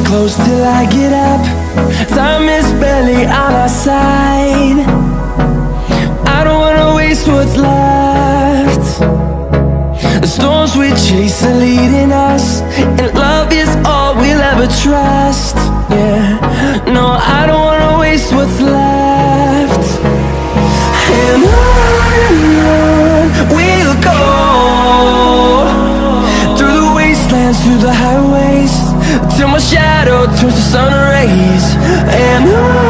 close till I get up. Time is barely on our side. I don't wanna waste what's left. The storms we chase are leading us, and love is all we'll ever trust. Yeah, no, I don't wanna waste what's left. And on we'll go, through the wastelands, through the highways, till my shadow turns to sun rays. And on